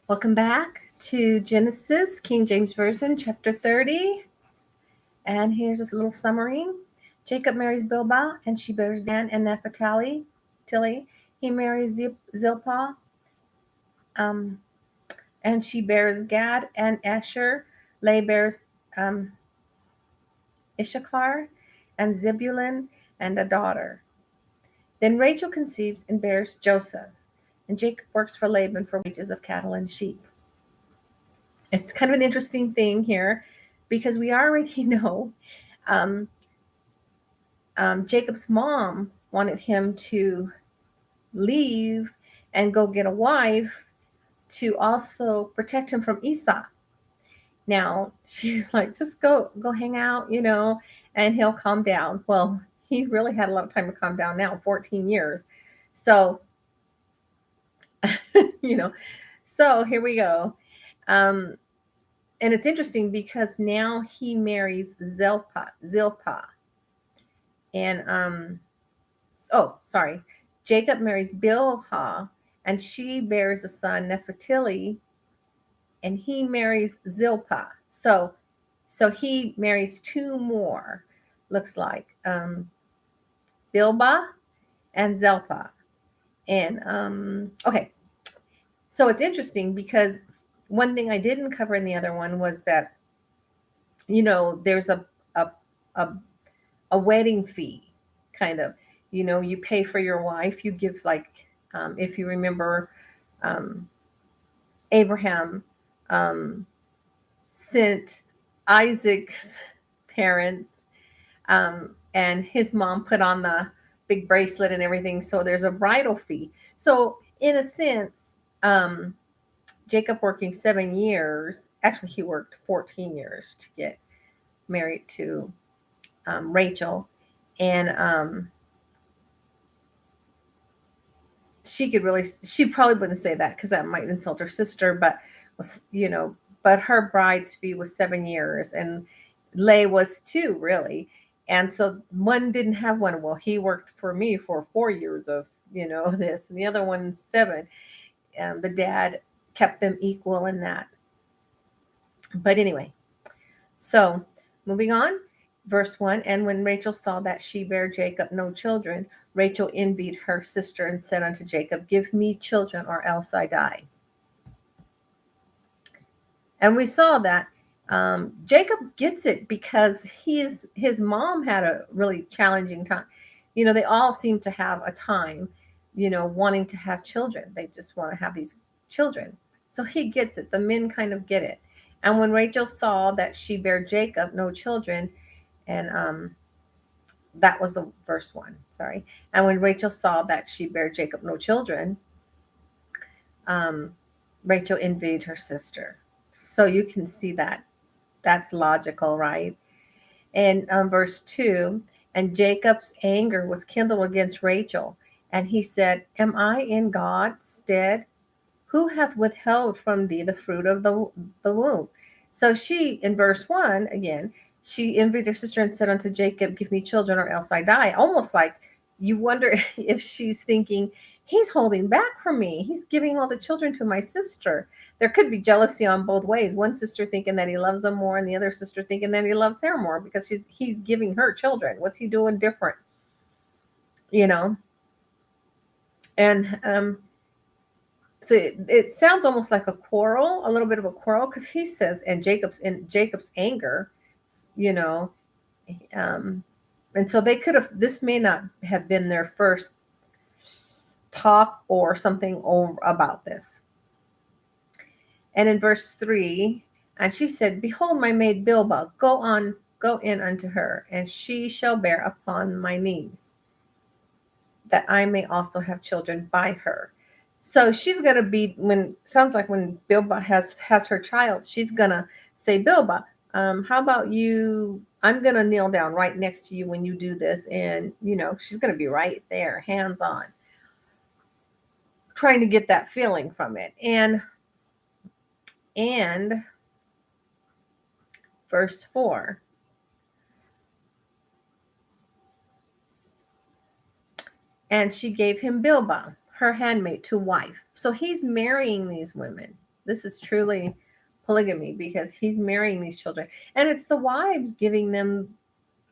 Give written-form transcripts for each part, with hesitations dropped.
Welcome back to Genesis, King James Version, chapter 30. And here's a little summary. Jacob marries Bilhah, and she bears Dan and Naphtali. He marries Zilpah, um, and she bears Gad and Asher. Leah bears um, Issachar and Zebulun and a daughter. Then Rachel conceives and bears Joseph, and Jacob works for Laban for wages of cattle and sheep. It's kind of an interesting thing here because we already know um, Jacob's mom wanted him to leave and go get a wife to also protect him from Esau. Now she was like, just go hang out, and he'll calm down. Well, he really had a lot of time to calm down now, 14 years. So, you know, so here we go. Um, and it's interesting because now he marries Zilpah. And oh, sorry. Jacob marries Bilhah, and she bears a son, Naphtali, and he marries Zilpah. So he marries two more, looks like Bilhah and Zilpah. And okay, so it's interesting because one thing I didn't cover in the other one was that there's a a, a wedding fee, kind of. You pay for your wife. You give, like, if you remember, um, Abraham um, sent Isaac's parents, and his mom put on the big bracelet and everything. So there's a bridal fee. So in a sense, um, Jacob working 7 years, actually he worked 14 years to get married to Rachel, and she probably wouldn't say that because that might insult her sister, but was but her bride's fee was 7 years, and Lay was too, really. And so one didn't have one. Well, he worked for me for 4 years of this, and the other one seven. The dad kept them equal in that. But anyway, so moving on. Verse 1. And when Rachel saw that she bare Jacob no children, Rachel envied her sister and said unto Jacob, give me children, or else I die. And we saw that Jacob gets it because his mom had a really challenging time. They all seem to have a time, wanting to have children. They just want to have these children. So he gets it. The men kind of get it. And when Rachel saw that she bare Jacob no children, and that was the verse 1, sorry. And when Rachel saw that she bare Jacob no children, um, Rachel envied her sister. So you can see that that's logical, right? And verse 2, and Jacob's anger was kindled against Rachel, and he said, am I in God's stead? Who hath withheld from thee the fruit of the womb? So she, in verse 1, again, she envied her sister and said unto Jacob, give me children, or else I die. Almost like you wonder if she's thinking, he's holding back from me. He's giving all the children to my sister. There could be jealousy on both ways. One sister thinking that he loves them more, and the other sister thinking that he loves her more because he's giving her children. What's he doing different? You know? And so it sounds almost like a quarrel, a little bit of a quarrel, because he says, and Jacob's anger, you know, um, and so they could have. This may not have been their first talk or something about this. And in verse 3, and she said, behold, my maid Bilhah, go in unto her, and she shall bear upon my knees, that I may also have children by her. So she's gonna be, sounds like when Bilhah has her child, she's gonna say, Bilhah, how about you? I'm gonna kneel down right next to you when you do this, and she's gonna be right there, hands on, trying to get that feeling from it. And verse 4. And she gave him Bilhah, her handmaid, to wife. So he's marrying these women. This is truly polygamy because he's marrying these children. And it's the wives giving them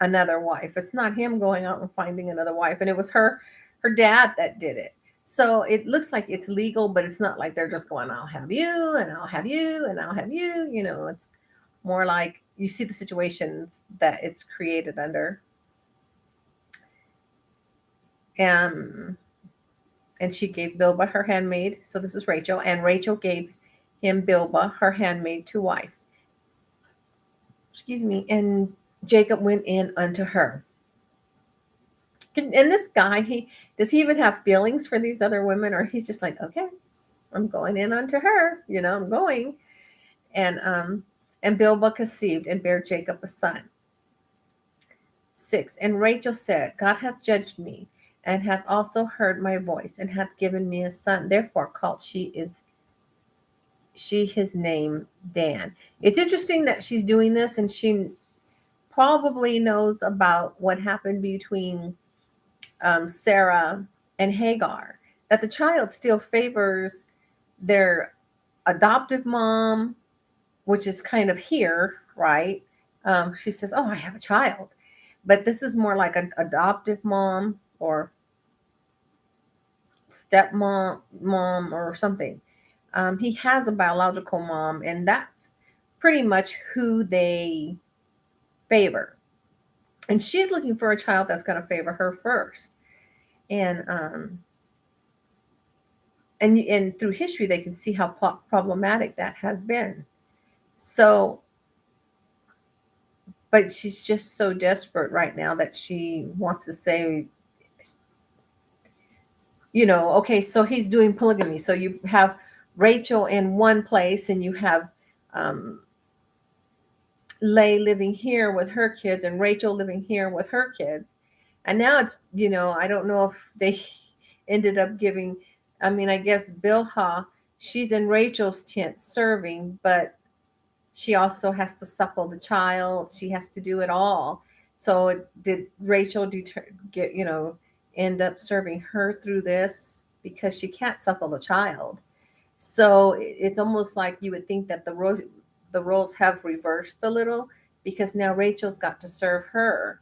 another wife. It's not him going out and finding another wife. And it was her dad that did it. So it looks like it's legal, but it's not like they're just going, I'll have you and I'll have you and I'll have you. It's more like you see the situations that it's created under. And she gave Bilhah her handmaid. So this is Rachel. And Rachel gave him Bilhah her handmaid to wife. Excuse me. And Jacob went in unto her. And this guy, does he even have feelings for these other women, or he's just like, okay, I'm going in unto her, I'm going. And Bilhah conceived and bare Jacob a son. 6. And Rachel said, God hath judged me, and hath also heard my voice, and hath given me a son. Therefore called she his name Dan. It's interesting that she's doing this, and she probably knows about what happened between Sarah and Hagar, that the child still favors their adoptive mom, which is kind of here, right? She says, oh, I have a child. But this is more like an adoptive mom or stepmom or something. He has a biological mom, and that's pretty much who they favor. And she's looking for a child that's going to favor her first. And through history, they can see how problematic that has been. So, but she's just so desperate right now that she wants to say, okay, so he's doing polygamy. So you have Rachel in one place, and you have Leah living here with her kids, and Rachel living here with her kids. And now it's, I don't know if they ended up giving, I guess Bilhah, she's in Rachel's tent serving, but she also has to suckle the child. She has to do it all. So did Rachel end up serving her through this because she can't suckle the child? So it's almost like you would think that the roles have reversed a little, because now Rachel's got to serve her,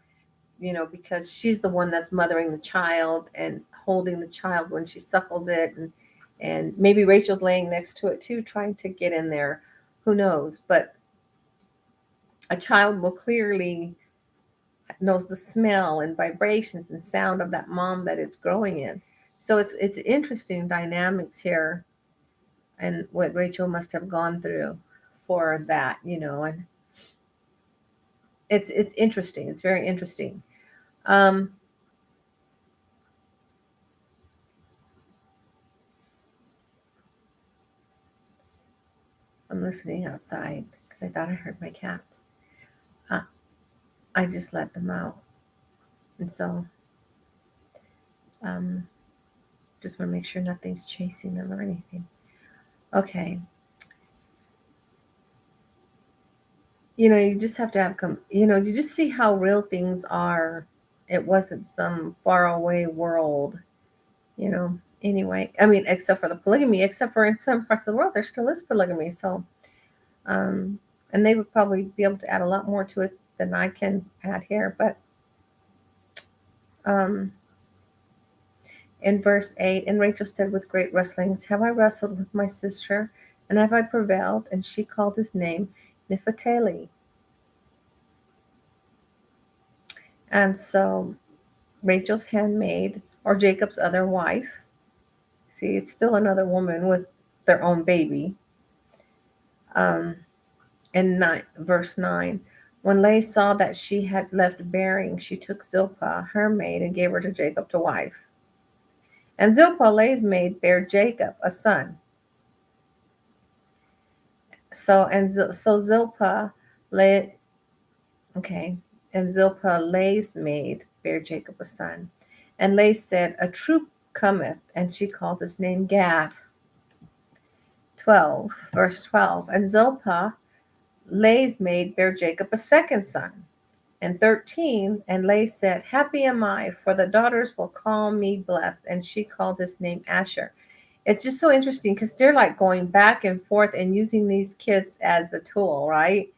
because she's the one that's mothering the child and holding the child when she suckles it. And maybe Rachel's laying next to it too, trying to get in there. Who knows? But a child will clearly knows the smell and vibrations and sound of that mom that it's growing in. So it's interesting dynamics here, and what Rachel must have gone through for that, and it's interesting. It's very interesting. I'm listening outside because I thought I heard my cats. I just let them out, and so just want to make sure nothing's chasing them or anything. Okay. You just have to have you just see how real things are. It wasn't some faraway world, anyway. Except for the polygamy, except for in some parts of the world there still is polygamy. So and they would probably be able to add a lot more to it than I can add here. But in verse 8, and Rachel said with great wrestlings, have I wrestled with my sister, and have I prevailed? And she called his name Naphtali. And so Rachel's handmaid, or Jacob's other wife, see, it's still another woman with their own baby. In verse 9, when Leah saw that she had left bearing, she took Zilpah, her maid, and gave her to Jacob to wife. And Zilpah, Leah's maid, bare Jacob a son. So Zilpah, and Zilpah, Leah's maid, bare Jacob a son. And Leah said, a troop cometh, and she called his name Gad. 12, verse 12. And Zilpah, Leah's maid, bare Jacob a second son. And 13, and Leah said, happy am I, for the daughters will call me blessed. And she called his name Asher. It's just so interesting because they're like going back and forth and using these kids as a tool, right?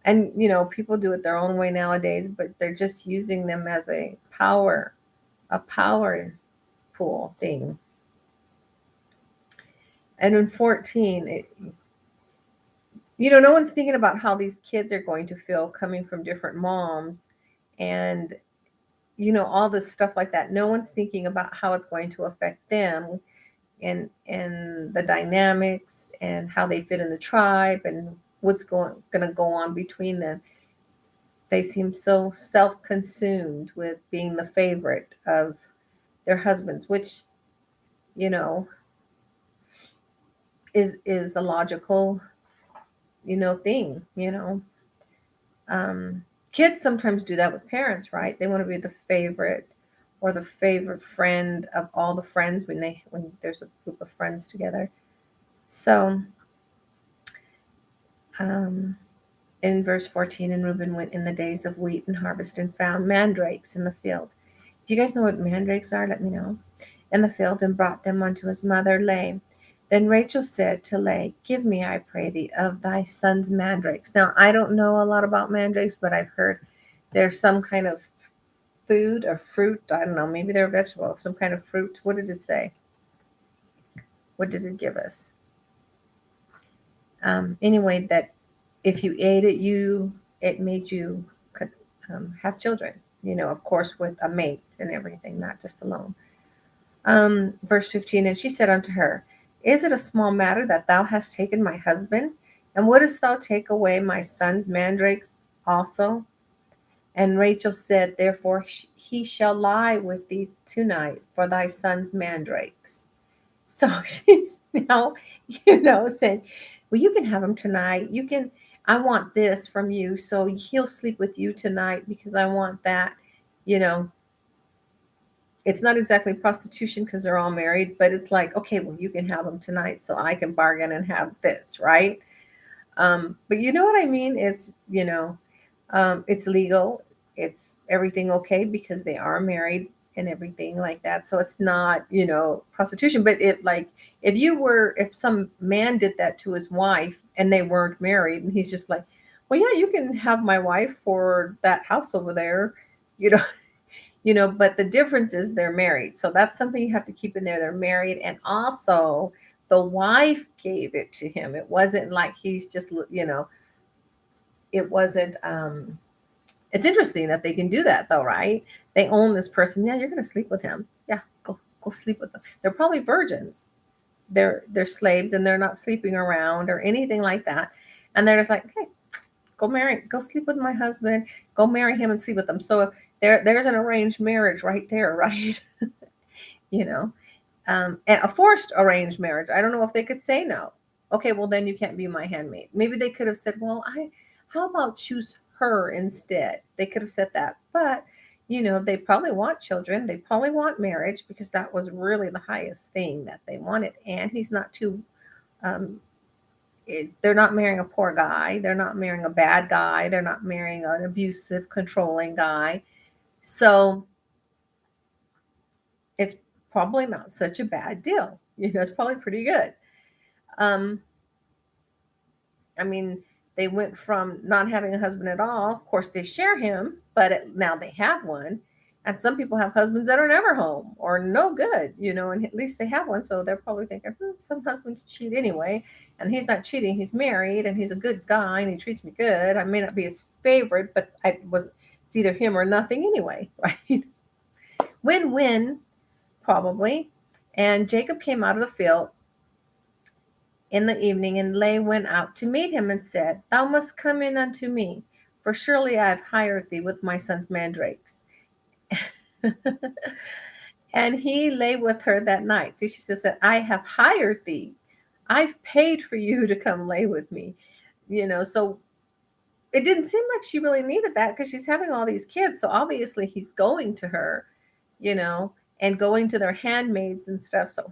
And people do it their own way nowadays, but they're just using them as a power pool thing. And in 14, no one's thinking about how these kids are going to feel coming from different moms, and all this stuff like that. No one's thinking about how it's going to affect them, and the dynamics and how they fit in the tribe, and what's going to go on between them. They seem so self-consumed with being the favorite of their husbands, which you know is a logical thing. um, Kids sometimes do that with parents, right? They want to be the favorite or the favorite friend of all the friends when there's a group of friends together. So um, in verse 14, and Reuben went in the days of wheat and harvest and found mandrakes in the field. If you guys know what mandrakes are, let me know. In the field, and brought them unto his mother Leah. Then Rachel said to Leah, give me, I pray thee, of thy son's mandrakes. Now, I don't know a lot about mandrakes, but I've heard there's some kind of food or fruit. I don't know. Maybe they're a vegetable, some kind of fruit. What did it say? What did it give us? Anyway, that if you ate it, it made you have children. Of course, with a mate and everything, not just alone. Verse 15, and she said unto her, is it a small matter that thou hast taken my husband? And wouldest thou take away my son's mandrakes also? And Rachel said, therefore he shall lie with thee tonight for thy son's mandrakes. So she's now, saying, well, you can have him tonight. I want this from you. So he'll sleep with you tonight because I want that. You know, it's not exactly prostitution because they're all married, but it's like, okay, well, you can have him tonight so I can bargain and have this, right? But you know what I mean? It's legal. It's everything okay because they are married and everything like that. So it's not, prostitution. But if some man did that to his wife and they weren't married, and he's just like, well, yeah, you can have my wife for that house over there, you know, but the difference is they're married. So that's something you have to keep in there. They're married. And also the wife gave it to him. It wasn't like he's just, it wasn't, it's interesting that they can do that though, right? They own this person. Yeah, you're going to sleep with him. Yeah, go sleep with them. They're probably virgins. They're slaves and they're not sleeping around or anything like that. And they're just like, hey, go sleep with my husband, go marry him and sleep with them. So there's an arranged marriage right there, right? you know, and a forced arranged marriage. I don't know if they could say no. Okay, well then you can't be my handmaid. Maybe they could have said, well, how about choose her instead? They could have said that, but they probably want children. They probably want marriage because that was really the highest thing that they wanted. And he's not too um, they're not marrying a poor guy. They're not marrying a bad guy. They're not marrying an abusive, controlling guy. So it's probably not such a bad deal. It's probably pretty good. Um, I mean, they went from not having a husband at all. Of course, they share him, but now they have one. And some people have husbands that are never home or no good, and at least they have one. So they're probably thinking, some husbands cheat anyway. And he's not cheating. He's married and he's a good guy and he treats me good. I may not be his favorite, but it's either him or nothing anyway, right? Win-win, probably. And Jacob came out of the field in the evening, and Leah went out to meet him and said, thou must come in unto me, for surely I have hired thee with my son's mandrakes. And he lay with her that night. See, she says that I have hired thee. I've paid for you to come lay with me. So it didn't seem like she really needed that because she's having all these kids. So obviously he's going to her, and going to their handmaids and stuff. So,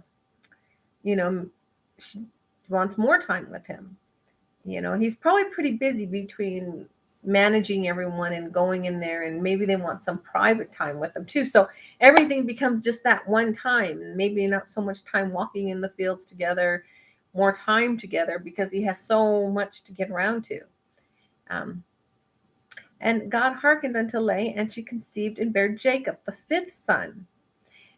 she wants more time with him. He's probably pretty busy between managing everyone and going in there, and maybe they want some private time with them too. So everything becomes just that one time, maybe not so much time walking in the fields together, more time together because he has so much to get around to. Um, and God hearkened unto Leah, and she conceived and bare Jacob the fifth son.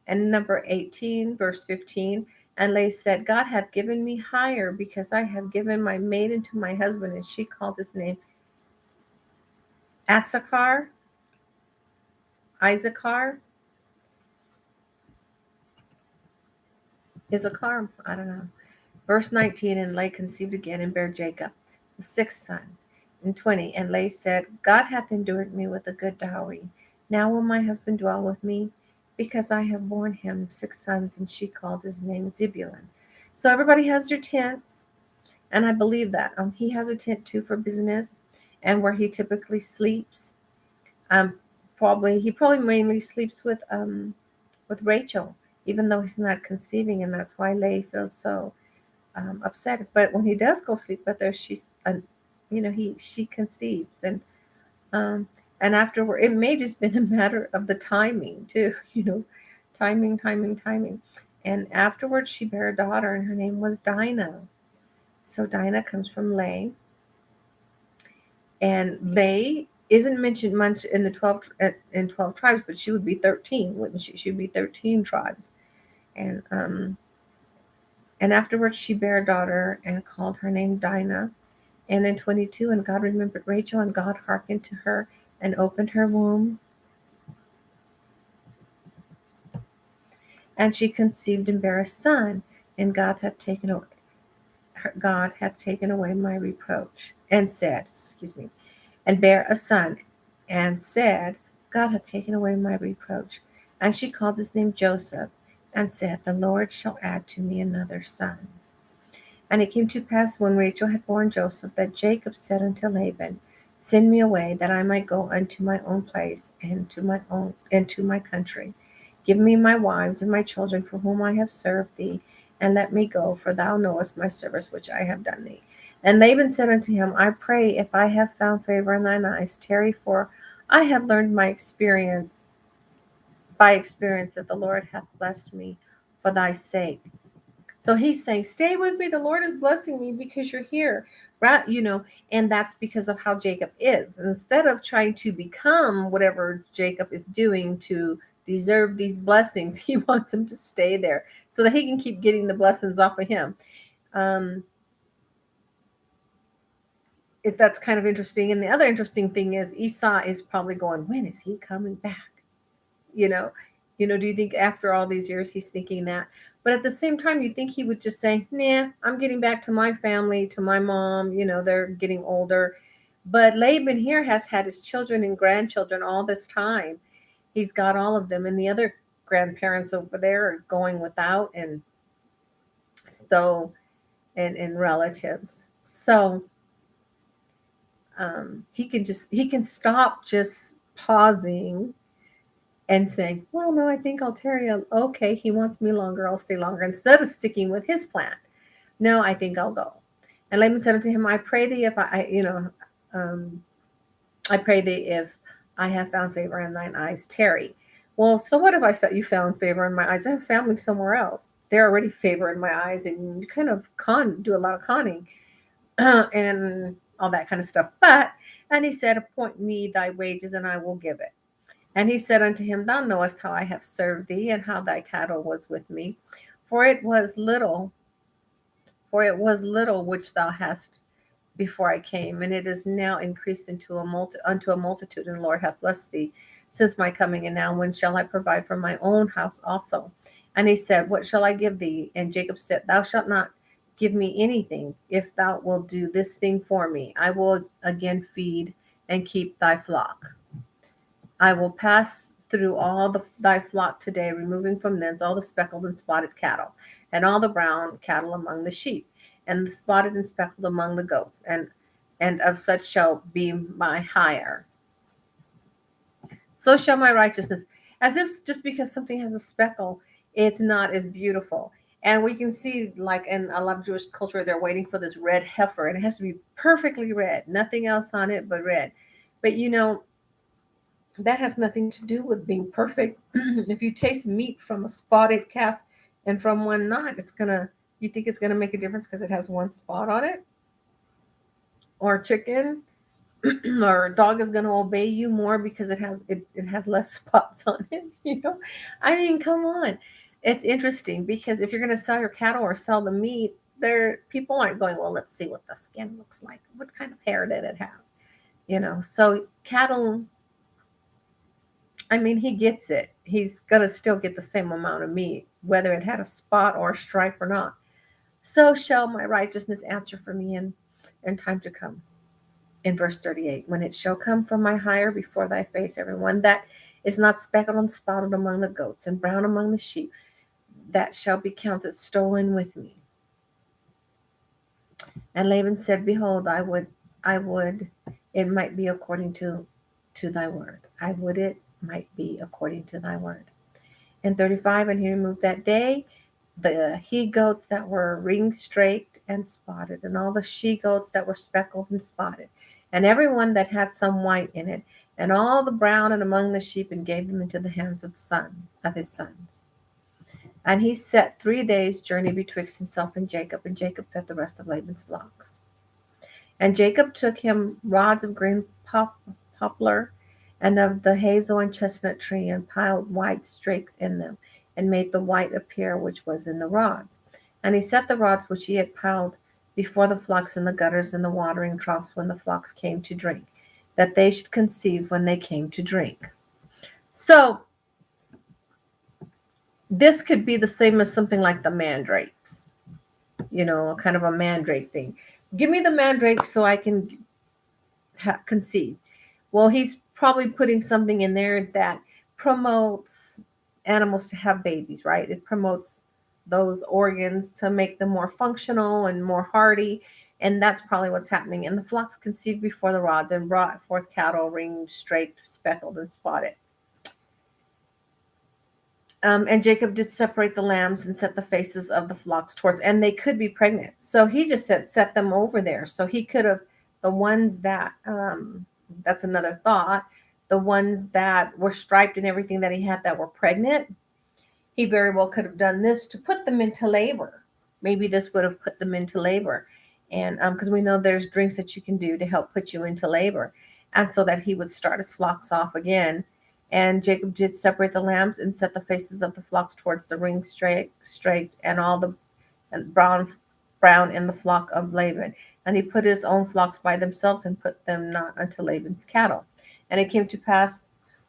And number 18, verse 15, and Leah said, God hath given me hire, because I have given my maiden to my husband. And she called his name Issachar, Issachar, I don't know. Verse 19, and Leah conceived again and bare Jacob, the sixth son. And 20, and Leah said, God hath endured me with a good dowry. Now will my husband dwell with me, because I have borne him six sons. And she called his name Zebulun. So everybody has their tents, and I believe that. He has a tent too for business, and where he typically sleeps. Um, he probably mainly sleeps with Rachel, even though he's not conceiving, and that's why Leah feels so upset. But when he does go sleep with her, she conceives, um, and afterward, it may just been a matter of the timing too. Timing, timing, timing. And afterwards, she bare a daughter, and her name was Dinah. So Dinah comes from Leah, and Leah isn't mentioned much in the 12 tribes, but she would be 13, wouldn't she? She'd be 13 tribes, and afterwards she bare a daughter and called her name Dinah. And in 22, and God remembered Rachel, and God hearkened to her and opened her womb. And she conceived and bare a son, and God hath taken away my reproach, and said, excuse me, and bare a son, and said, God hath taken away my reproach. And she called his name Joseph, and said, the Lord shall add to me another son. And it came to pass, when Rachel had borne Joseph, that Jacob said unto Laban, send me away, that I might go unto my own place, and to my country. Give me my wives and my children, for whom I have served thee, and let me go, for thou knowest my service which I have done thee. And Laban said unto him, I pray, if I have found favor in thine eyes, tarry, for I have learned by experience, that the Lord hath blessed me for thy sake. So he's saying, stay with me. The Lord is blessing me because you're here. Right? And that's because of how Jacob is. Instead of trying to become whatever Jacob is doing to deserve these blessings, he wants him to stay there so that he can keep getting the blessings off of him. That's kind of interesting. And the other interesting thing is Esau is probably going, when is he coming back? you know do you think after all these years he's thinking that? But at the same time, you think he would just say, nah, I'm getting back to my family, to my mom. They're getting older. But Laban here has had his children and grandchildren all this time. He's got all of them, and the other grandparents over there are going without, and so and relatives. So he can stop just pausing and saying, well, no, I think I'll tarry. Okay, he wants me longer, I'll stay longer, instead of sticking with his plan. No, I think I'll go. And Laban said unto him, I pray thee, if I pray thee, if I have found favor in thine eyes, tarry. Well, so what if you found favor in my eyes? I have family somewhere else. They're already favor in my eyes, and you kind of do a lot of conning and all that kind of stuff. And he said, appoint me thy wages, and I will give it. And he said unto him, thou knowest how I have served thee, and how thy cattle was with me. For it was little which thou hast before I came, and it is now increased unto a multitude, and the Lord hath blessed thee since my coming. And now when shall I provide for my own house also? And he said, what shall I give thee? And Jacob said, thou shalt not give me anything, if thou wilt do this thing for me. I will again feed and keep thy flock. I will pass through all thy flock today, removing from thence all the speckled and spotted cattle, and all the brown cattle among the sheep, and the spotted and speckled among the goats, and of such shall be my hire. So shall my righteousness. As if just because something has a speckle, it's not as beautiful. And we can see, like in a lot of Jewish culture, they're waiting for this red heifer, and it has to be perfectly red, nothing else on it but red. But that has nothing to do with being perfect. If you taste meat from a spotted calf and from one not, you think it's gonna make a difference because it has one spot on it? Or chicken or a dog is gonna obey you more because it has less spots on it, I mean, come on. It's interesting because if you're gonna sell your cattle or sell the meat, there people aren't going, well, let's see what the skin looks like. What kind of hair did it have? So cattle, I mean, he gets it. He's gonna still get the same amount of meat, whether it had a spot or a stripe or not. So shall my righteousness answer for me in time to come. In verse 38, when it shall come from my hire before thy face, everyone that is not speckled and spotted among the goats and brown among the sheep, that shall be counted stolen with me. And Laban said, behold, I would it might be according to thy word. I would it might be according to thy word. In 35, and he removed that day the he goats that were ring-straked and spotted, and all the she goats that were speckled and spotted, and every one that had some white in it, and all the brown and among the sheep, and gave them into the hands of his sons. And he set 3 days' journey betwixt himself and Jacob fed the rest of Laban's flocks. And Jacob took him rods of green poplar and of the hazel and chestnut tree, and piled white strakes in them, and made the white appear which was in the rods. And he set the rods which he had piled before the flocks in the gutters and the watering troughs when the flocks came to drink, that they should conceive when they came to drink. So this could be the same as something like the mandrakes, kind of a mandrake thing. Give me the mandrake so I can conceive. Well, he's probably putting something in there that promotes animals to have babies, right? It promotes those organs to make them more functional and more hardy. And that's probably what's happening. And the flocks conceived before the rods and brought forth cattle, ringed, straight, speckled, and spotted. And Jacob did separate the lambs and set the faces of the flocks towards, and they could be pregnant. So he just said, set them over there. So he could have, the ones that, that's another thought, the ones that were striped and everything that he had that were pregnant, he very well could have done this to put them into labor. Maybe this would have put them into labor. And because we know there's drinks that you can do to help put you into labor. And so that he would start his flocks off again. And Jacob did separate the lambs and set the faces of the flocks towards the ring straight, and all the brown in the flock of Laban. And he put his own flocks by themselves and put them not unto Laban's cattle. And it came to pass,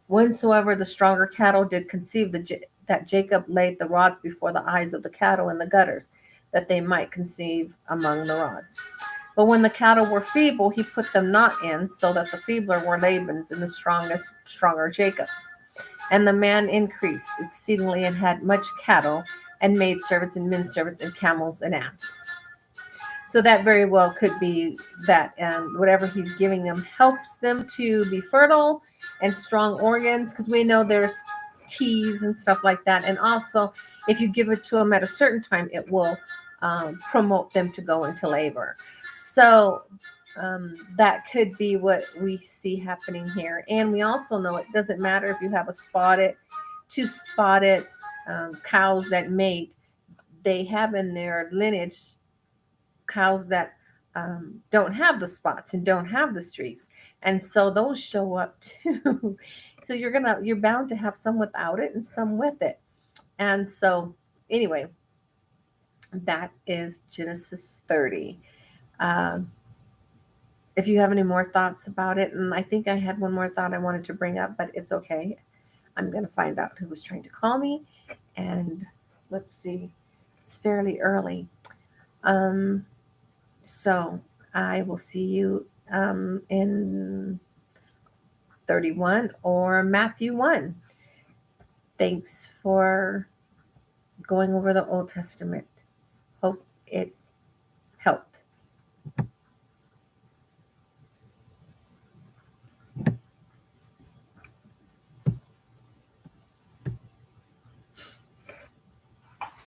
whensoever the stronger cattle did conceive, that Jacob laid the rods before the eyes of the cattle in the gutters, that they might conceive among the rods. But when the cattle were feeble, he put them not in, so that the feebler were Laban's and the stronger Jacob's. And the man increased exceedingly and had much cattle and maidservants and menservants and camels and asses. So that very well could be that whatever he's giving them helps them to be fertile and strong organs, because we know there's teas and stuff like that. And also, if you give it to them at a certain time, it will promote them to go into labor. So that could be what we see happening here. And we also know it doesn't matter if you have two spotted cows that mate. They have in their lineage cows that don't have the spots and don't have the streaks. And so those show up too. So you're bound to have some without it and some with it. And so anyway, that is Genesis 30. If you have any more thoughts about it, and I think I had one more thought I wanted to bring up, but it's okay. I'm going to find out who was trying to call me. And let's see, it's fairly early. So I will see you in 31 or Matthew 1. Thanks for going over the Old Testament. Hope it helped.